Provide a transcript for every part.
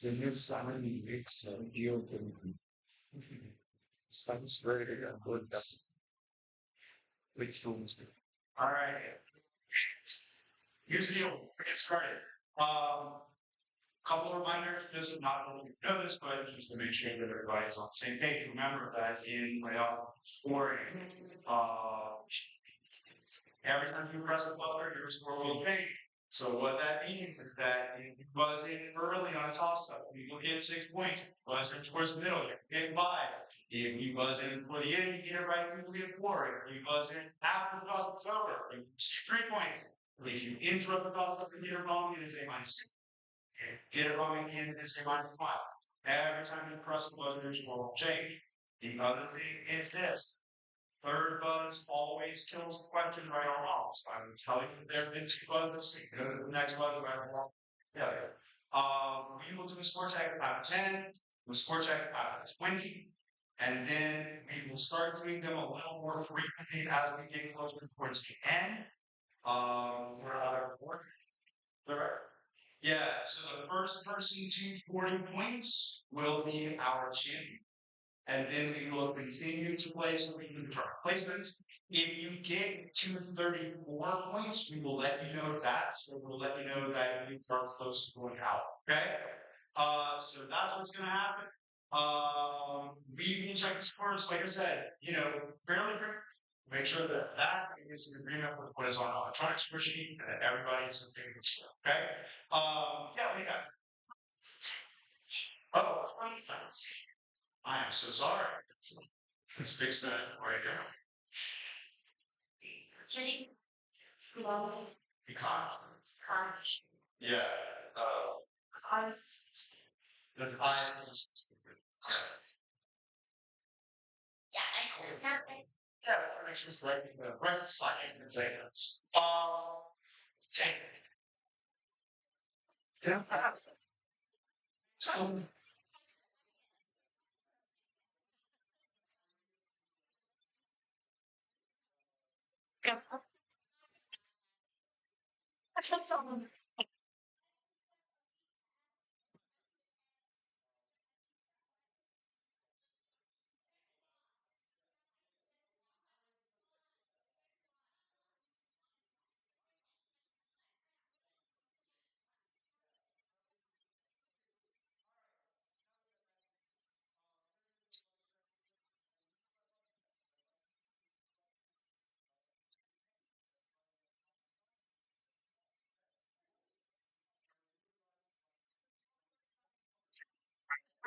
The new family makes a deal with sounds very good. Which ones? All right. Here's the deal. We get started. Couple of reminders, just not only to know this, but just to make sure that everybody's on the same page. Remember that in playoff scoring, uh, every time you press the buzzer, your score will change. So what that means is that if you buzz in early on a toss-up, you will get 6 points. Buzz in towards the middle, you get 5. If you buzz in for the end, you get it right, you will get 4. If you buzz in after the toss-up's over, you get 3 points. If you interrupt the toss-up and get it wrong, it is a -2. Get it wrong again, it's a -5. Every time you press the buzzer, your score will change. The other thing is this. Third buzz always kills the question right or wrong. So I'm telling you that there have been 2 buzzes. Go to the next buzz, right or wrong. Yeah. We will do a score check out of 10, do a score check out of 20, and then we will start doing them a little more frequently as we get closer towards the end. We're out of order. Right. Yeah, so the first person to 40 points will be our champion. And then we will continue to play so we can try placements. If you get to 34 points, we will let you know that. So we'll let you know that you are close to going out. Okay? So that's what's going to happen. We can check the scores, like I said, fairly frequently. Make sure that that is in agreement with what is on the electronic score sheet and that everybody is okay with the score. Okay? Yeah, what do you got? Oh, 20 seconds. I am so sorry. Let's fix that right now. Because, yeah, the yeah, connections right in the right side and say this. Yeah. So,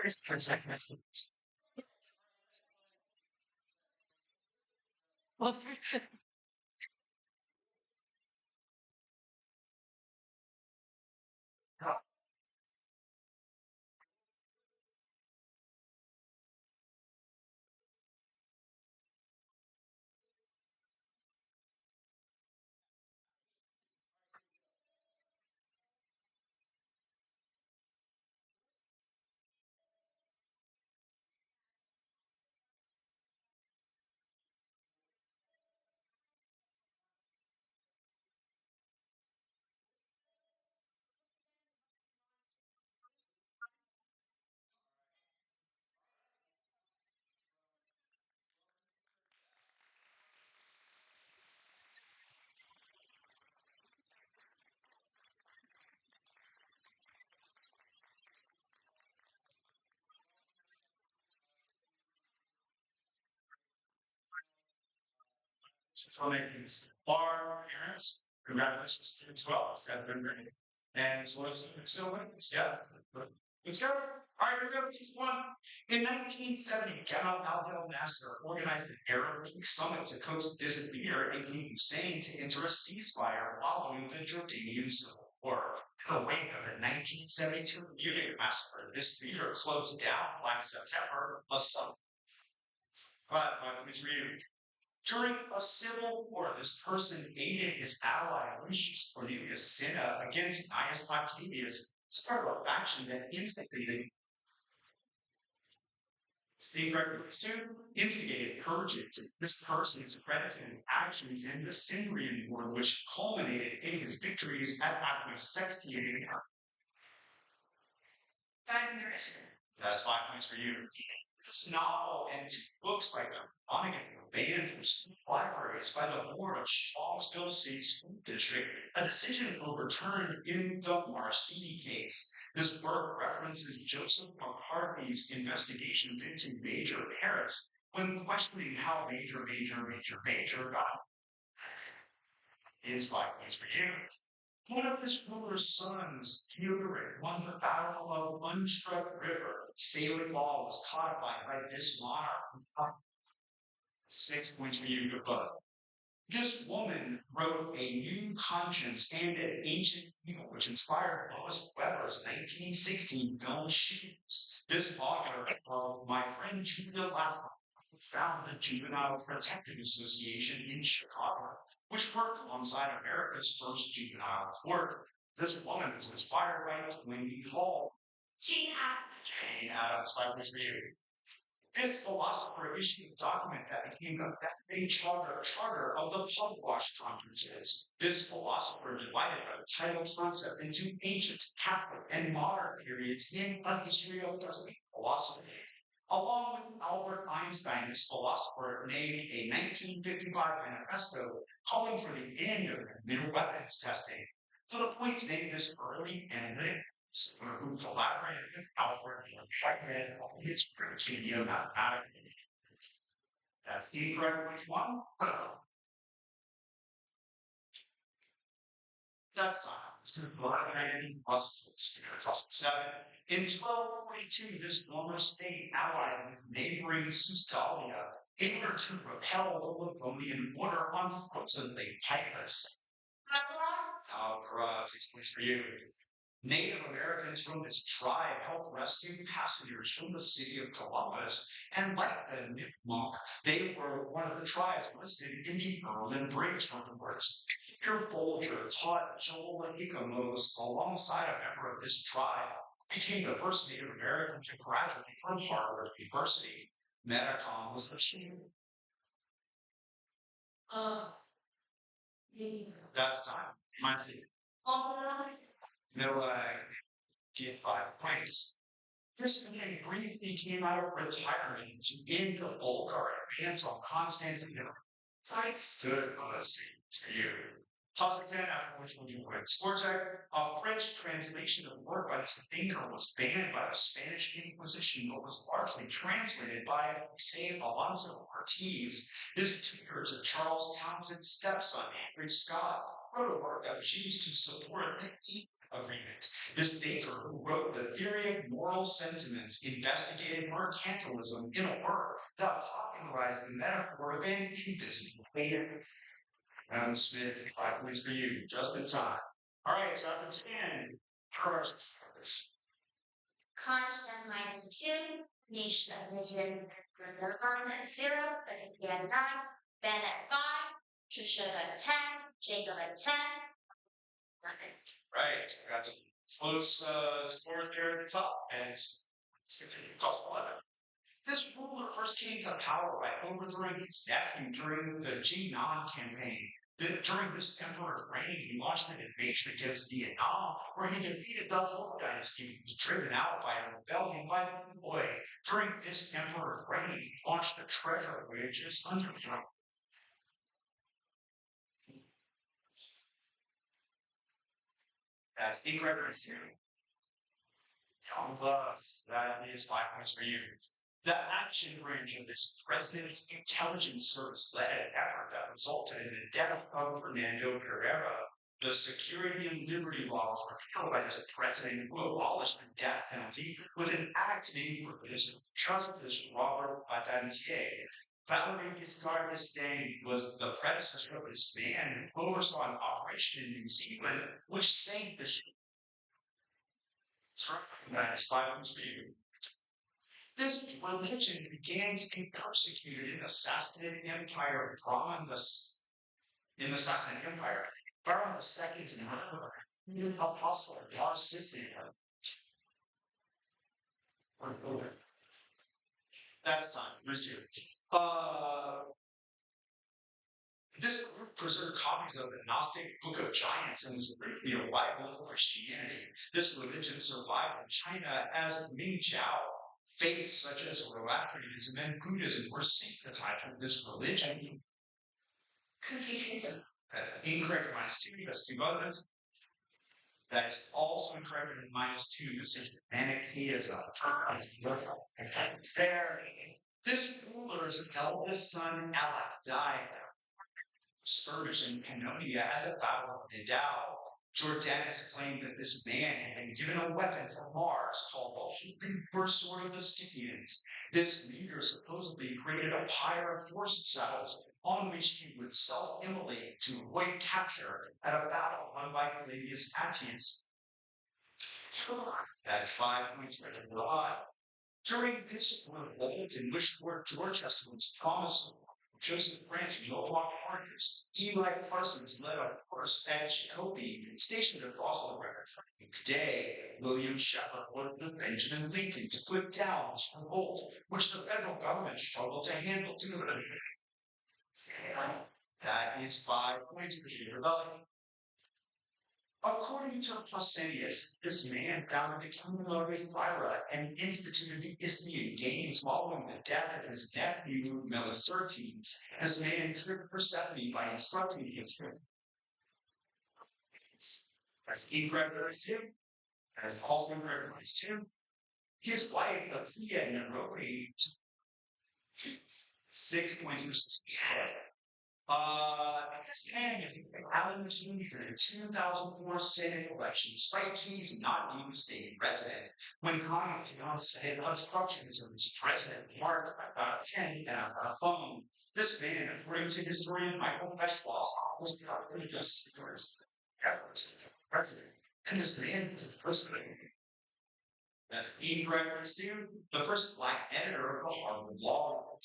first per second. Well, so these bar parents, congratulations to you as well. It's got been great. And so let's still win this. Yeah. Let's go. All right, here we go. Team one. In 1970, Gamal Abdel Nasser organized an Arab League summit to coax this leader, including Hussein, to enter a ceasefire following the Jordanian Civil War. In the wake of the 1972 Munich massacre, this leader closed down Black September, a summit. Let me read. During a civil war, this person aided his ally Lucius Cornelius Cinna against Gaius Octavius, as part of a faction that instigated State record soon instigated purges. This person is credited with actions in the Cimbrian War, which culminated in his victories at Sextian. Guys, in their issue. That is 5 points for you. This novel and two books by Vonnegut were banned from school libraries by the board of Charlottesville City School District, a decision overturned in the Marcini case. This work references Joseph McCarthy's investigations into Major Paris when questioning how Major got his 5 points for you. One of his ruler's sons, Theodoric, won the Battle of Unstruck River. Sailing law was codified by this monarch. 6 points for you, good buzz. This woman wrote A New Conscience and an Ancient Evil, which inspired Lois Weber's 1916 film Shoes. This author of My Friend Julia Latham found the Juvenile Protective Association in Chicago, which worked alongside America's first juvenile court. This woman was inspired by Twenty Hall. Jane Addams, 5 points for you. This philosopher issued a document that became the founding charter of the Pugwash Conferences. This philosopher divided the title concept into ancient, Catholic, and modern periods in a history of philosophy. Along with Albert Einstein, this philosopher made a 1955 manifesto calling for the end of nuclear weapons testing. For the points made this early analytic who collaborated with Alfred Whitehead on his Principia Mathematica. That's incorrect. Which one? That's time. This is plus 7. In 1242, this former state allied with neighboring Sustalia in order to repel the Livonian order on frozen Lake Picus. 6 points for you. Native Americans from this tribe helped rescue passengers from the city of Columbus, and like the Nipmuc, they were one of the tribes listed in the Berlin Bridge reports. Peter Folger taught Joel Hicamos alongside a member of this tribe, became the first Native American to graduate from Harvard University. Metacom was the chief. That's time. My seat. No, get 5 points. This man briefly came out of retirement to end the Bulgar advance on Constantinople. Sorry. Good, let's see. To you. Toss a 10, after which one you win. Sportech, a French translation of the work by this thinker was banned by the Spanish Inquisition, but was largely translated by Jose Alonso Ortiz. This tutor to Charles Townsend's stepson, Henry Scott, wrote a work that was used to support the agreement. This thinker who wrote the theory of moral sentiments investigated mercantilism in a work that popularized the metaphor of an invisible waiter. Adam Smith, 5 points for you, just in time. All right, so after 10, first. Constant -2, Niche Vision at 0, but at 9, Ben at 5, Trisha at 10, Jacob at 10. Right, we got some close scores there at the top, and let's continue to toss 11. This ruler first came to power by overthrowing his nephew during the Jinan campaign. During this emperor's reign, he launched an invasion against Vietnam, where he defeated the Ho dynasty and was driven out by a rebellion by Boy. During this emperor's reign, he launched the treasure voyages under Trump. That's incorrect. Young Plus, that is 5 points for you. The action branch of this president's intelligence service led an effort that resulted in the death of Fernando Pereira. The security and liberty laws were repealed by this president who abolished the death penalty with an act named for his Justice Robert Badinter. Valerie Giscard d'Estaing was the predecessor of this man who oversaw an operation in New Zealand which sank the ship. That is 5 points for you. This religion began to be persecuted in the Sassanid Empire. Brahman in the Sassanid Empire. Brahman II murdered Apostle Dar-Sissi. That's time. Resume. Uh, this group preserved copies of the Gnostic Book of Giants and was briefly a rival of Christianity. This religion survived in China as Mingjiao. Faiths such as Zoroastrianism and Buddhism were syncretized with this religion. Confucianism. That's incorrect minus two. That's two others. That is also incorrect in minus two. This is Manichaeism. It's there. This ruler's eldest son, Alec, died skirmish in Pannonia at the Battle of Nidau. Jordanus claimed that this man had been given a weapon from Mars called the Holy Sword of the Scythians. This leader supposedly created a pyre of horse saddles on which he would self-immolate to avoid capture at a battle won by Flavius Attius. That is 5 points for the lie. During this revolt in which Fort Dorchester was promised Joseph Grant and Mohawk warriors, Eli Parsons led a force at Jacoby, stationed across the river from Day. William Shepard ordered Benjamin Lincoln to put down this revolt, which the federal government struggled to handle due to the That is 5 points for the rebellion. According to Pausanias, this man founded the kingdom of Ephyra and instituted the Isthmian Games following the death of his nephew Melicertes. This man tricked Persephone by instructing his That's incorrect verse 2. That is also incorrect verse 2. His wife, Apphia Nerone, 6 points versus 10. This man, if you think Alan Keyes in the 2004 Senate election, despite Keyes not being a state resident, when commenting on Senate obstructionism as president, marked, I've got a pen and I've got a phone. This man, according to historian Michael Beschloss, was probably just the first president. And this man was the first president. That's incorrect, the first black editor of the Harvard Law.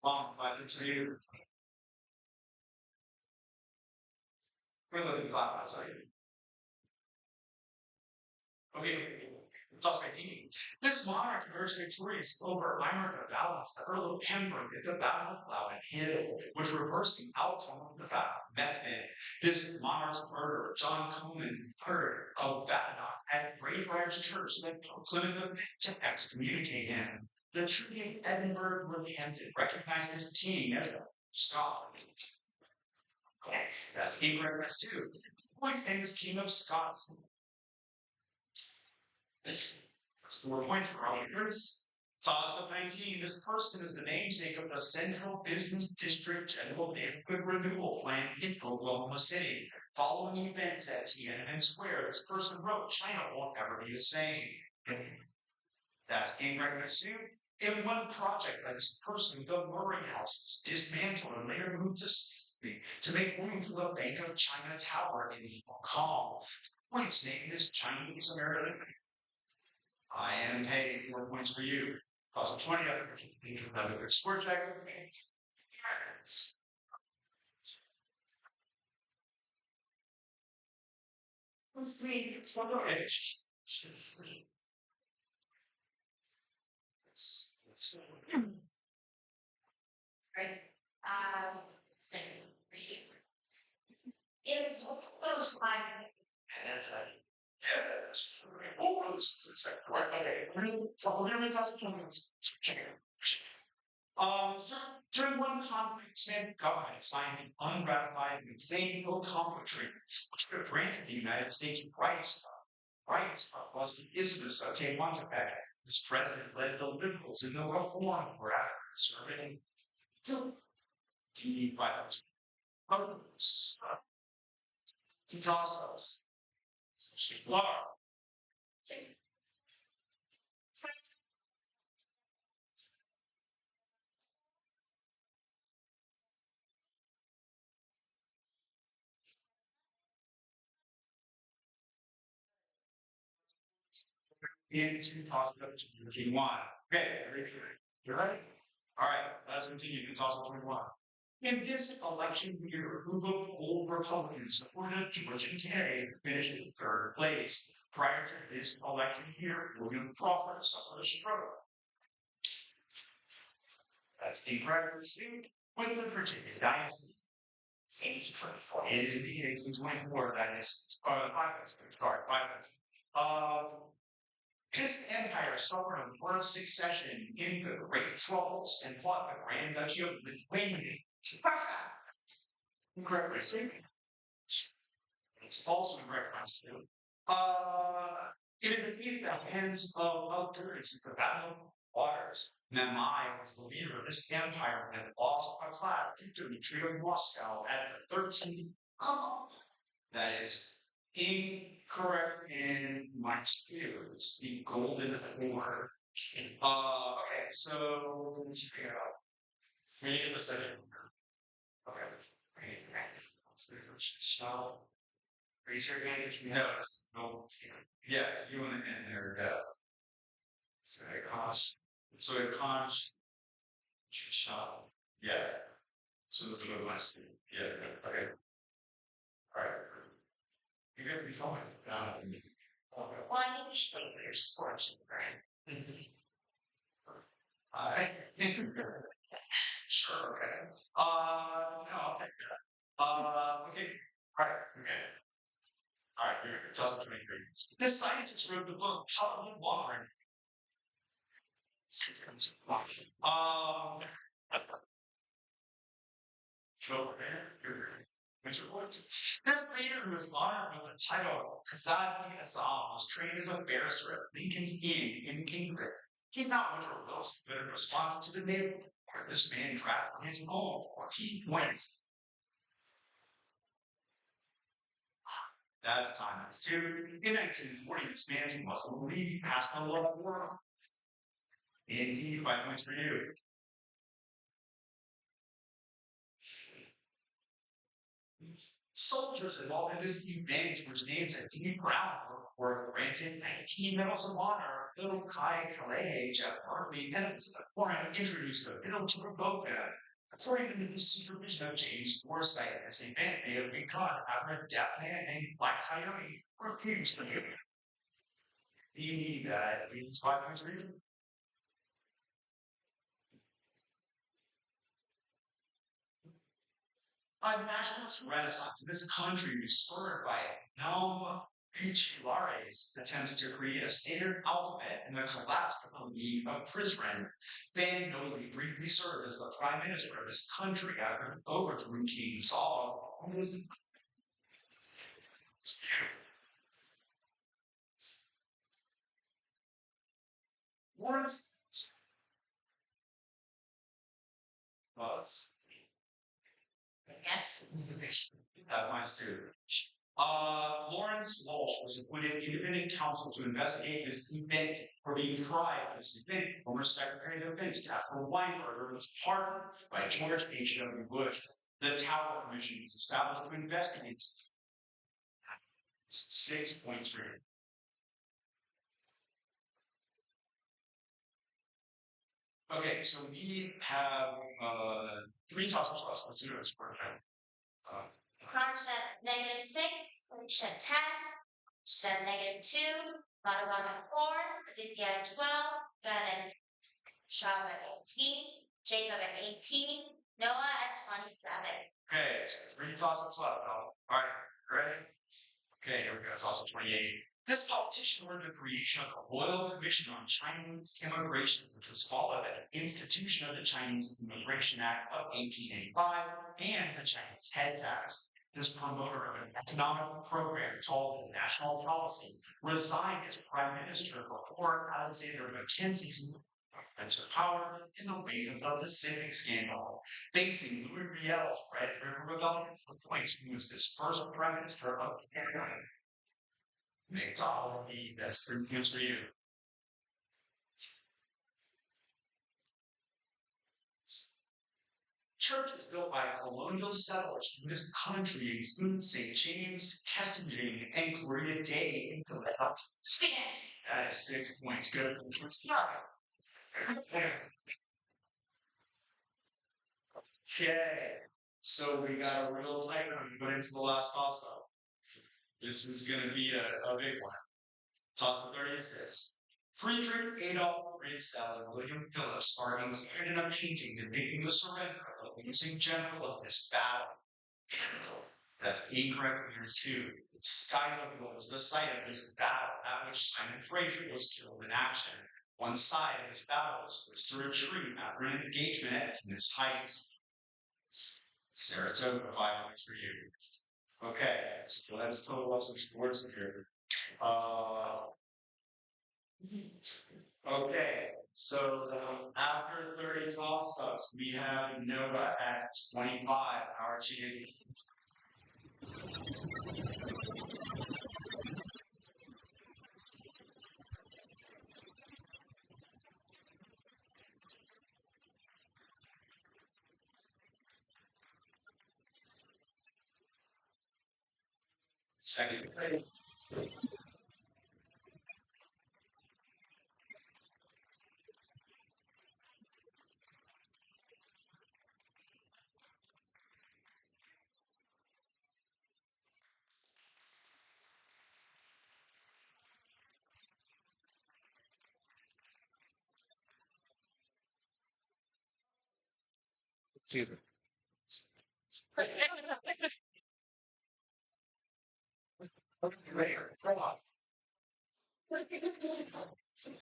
Wrong, 5 to 2. We're looking flat files, are you? Okay, toss my team. This monarch emerged victorious over Eimert of Valence, the Earl of Pembroke, at the Battle of Loudon Hill, which reversed the outcome of the Battle of Methven. This monarch's murderer, John Comyn III of Badenoch, at Greyfriars Church, led Clement V to excommunicate him. The Treaty of Edinburgh Northampton recognized this king as Scotland. That's incorrect too. Points name is King of Scots. 4 points for all yours. Toss of 19. This person is the namesake of the Central Business District General Neighborhood Renewal Plan in Oklahoma City. Following events at Tiananmen Square, this person wrote, China won't ever be the same. That's incorrect too. In one project by this person, the Murray House was dismantled and later moved to make room for the Bank of China Tower in Hong Kong. Points named this Chinese American. I am paid 4 points for you. Cost of 20 other another quick score check. Let's read. Right. It was 5. That's right. Yeah, that's right. Oh, this is exactly right. Okay, we're gonna toss it 20 minutes. During one conflict, Spanish government signed an unratified McLean Ocampo Treaty, which could have granted the United States rights across the Isthmus of Tehuantepec. This president led the liberals in the reform rather conservative. D5,000. Others. Titasos. Into toss it up to 21. Okay, you ready? All right, let's continue. You can toss up 21. In this election year, a group of old Republicans supported a Georgian candidate who finished in 3rd place. Prior to this election year, William Crawford suffered a stroke. That's incorrect. With the Virginia dynasty. 1824. It is the 1824 dynasty. 5 minutes. Sorry, 5 minutes. This empire suffered a blood succession in the Great Troubles and fought the Grand Duchy of Lithuania. Incorrectly speaking. It's also in reference to. It had defeated the hands of Alturas in the Battle of Waters. Memai was the leader of this empire and lost a class to the Treaty of Moscow at the 13th. That is incorrect in my sphere. It's the golden order. Okay, so let's figure it out. 3 of the 7. Okay. So, raise your hand if you know this. No. Yeah, you and there. So it costs. So it costs. Yeah. So that's what I see. Yeah. Okay. All right. You're gonna be fine. Well, I think you should wait for your sports, right? I sure. Okay. No, I'll take that. Okay. All right. Okay. All right. Here, 2023. This scientist wrote the book How to Live Longer. Um. This leader who was honored with the title Kazadi Assam was trained as a barrister at Lincoln's Inn in England. He's not Woodrow Wilson, but in response to the naval war, this man drafted his own 14 points. That's time. In 1940, this man's Muslim League passed the law of war. Indeed, 5 points for you. Soldiers involved in this event, which names at Dean Brown, were granted 19 medals of honor. Little Kai Kalehe, Jeff Barkley, and Elizabeth Warren introduced a bill to revoke them. According to the supervision of James Forsyth, this event may have begun after a deaf man named Black Coyote refused to do it. That means 5 points for you. A nationalist renaissance in this country was spurred by Naum Pichilare's attempts to create a standard alphabet and the collapse of the League of Prizren. Van Noli briefly served as the prime minister of this country after overthrew King Saul, who was Lawrence was Yes. that's my student. Lawrence Walsh was appointed independent counsel to investigate this event for being tried for this event. Former Secretary of Defense Casper Weinberger was pardoned by George H.W. Bush. The Tower Commission was established to investigate 6 points for you. Okay, so we have 3 toss-ups left. Let's do this for a minute. Crunch at -6, Rich at 10, at -2, Madhavan at 4, Aditya at 12, Ben at Shab at 18, Jacob at 18, Noah at 27. Okay, so 3 toss-ups left. All right, ready? Okay, here we go. It's also 28. This politician ordered the creation of the Royal Commission on Chinese Immigration, which was followed by the institution of the Chinese Immigration Act of 1885 and the Chinese head tax. This promoter of an economic program called the National Policy resigned as prime minister before Alexander Mackenzie's enter power in the wake of the Pacific scandal. Facing Louis Riel's Red River Rebellion for points, he was his first prime minister of Canada. McDonald, that's 3 points for you. Churches built by colonial settlers in this country include St. James, Kesselring, and Gloria Day in Philadelphia. That is 6 points. Good. Okay, so we got a real tight one going into the last toss-up. This is going to be a big one. Toss-up 30 is this. Friedrich Adolf Ritzel and William Phillips are included in a painting depicting the surrender of the losing general of this battle. That's incorrect. Here's two. Skyler was the site of this battle at which Simon Fraser was killed in action. One side of this battle was forced to retreat after an engagement at King's Heights. Saratoga, 5 points for you. Okay, so let's total up some scores here. Okay, so after 30 toss-ups, we have Nova at 25, our cheating. Second grade. Let's see. Okay, rare. Draw.